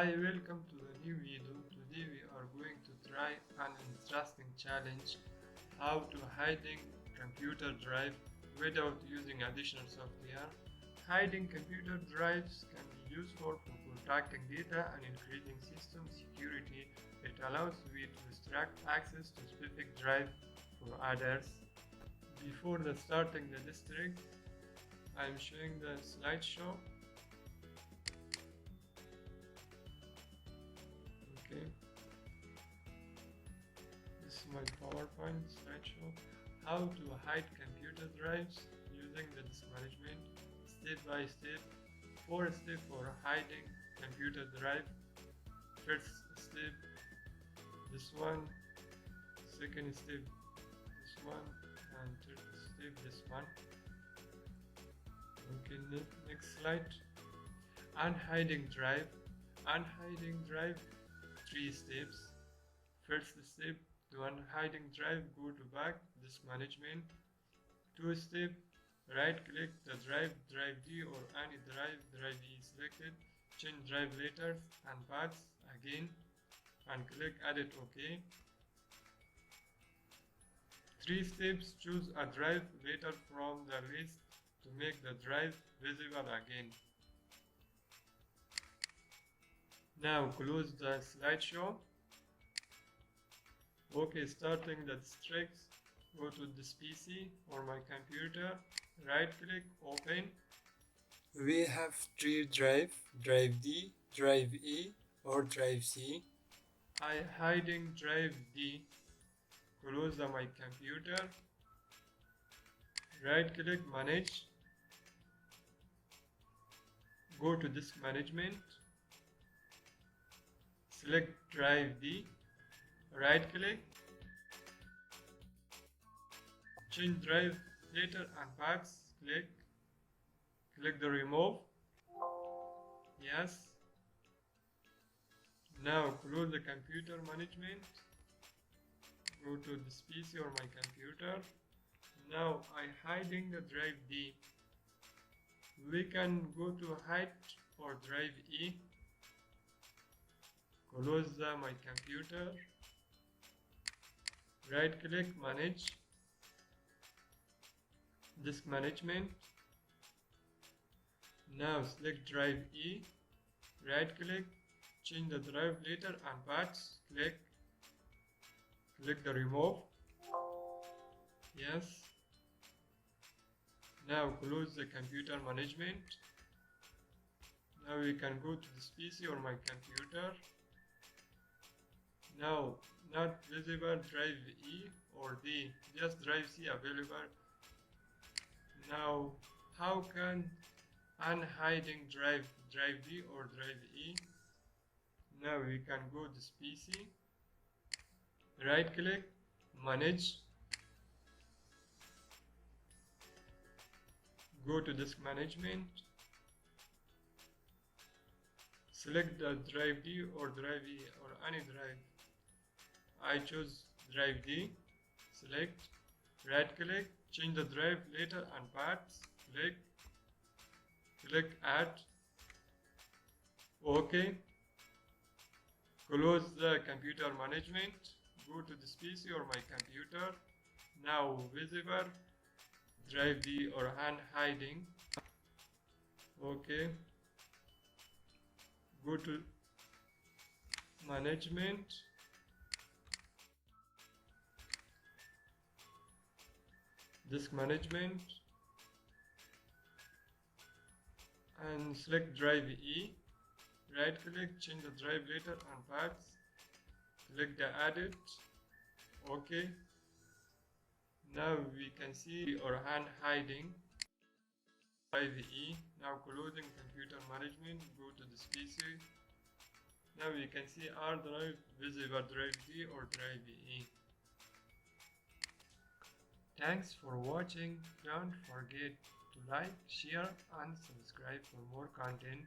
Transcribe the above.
Hi, welcome to the new video. Today we are going to try an interesting challenge, how to hiding computer drive without using additional software. Hiding computer drives can be useful for protecting data and increasing system security. It allows you to restrict access to specific drive for others. Before starting the district, I am showing the slideshow. Okay, this is my PowerPoint slideshow. How to hide computer drives using the disk management, step by step. 4 steps for hiding computer drive. First step, this one. Second step, this one. And third step, this one. Okay, next slide. Unhiding drive. Unhiding drive, 3 steps. First step, to unhiding drive, go to back, disk management. 2 step, right click the drive, drive D or any drive, drive E selected. Change drive letters and paths again and click edit OK. 3 steps, choose a drive letter from the list to make the drive visible again. Now close the slideshow. Okay, starting the districts, go to this PC or my computer, right click, open. We have 3 drive, drive D, drive E or drive C. I hiding drive D. Close my computer, right click, manage. Go to disk management. Select drive D, right click, change drive letter and paths, click the remove, yes. Now close the computer management, go to this PC or my computer. Now I hiding the drive D. We can go to hide or drive E. Close my computer, right click, manage, disk management. Now select drive E, right click, change the drive letter and paths, click the remove, yes. Now close the computer management. Now we can go to this PC or my computer. Now, not visible drive E or D, just drive C available. Now, how can unhiding drive D or drive E? Now we can go to this PC, right click, manage, go to disk management, select the drive D or drive E or any drive. I choose drive D, select, right click, change the drive letter and paths, click add, OK. Close the computer management, go to this PC or my computer. Now visible drive D or unhiding, OK. Go to management, disk management, and select drive E, right click, change the drive letter and paths, click the edit, OK. Now we can see or unhiding drive E. Now closing computer management, go to this PC. Now we can see our drive visible, drive D or drive E. Thanks for watching. Don't forget to like, share and subscribe for more content.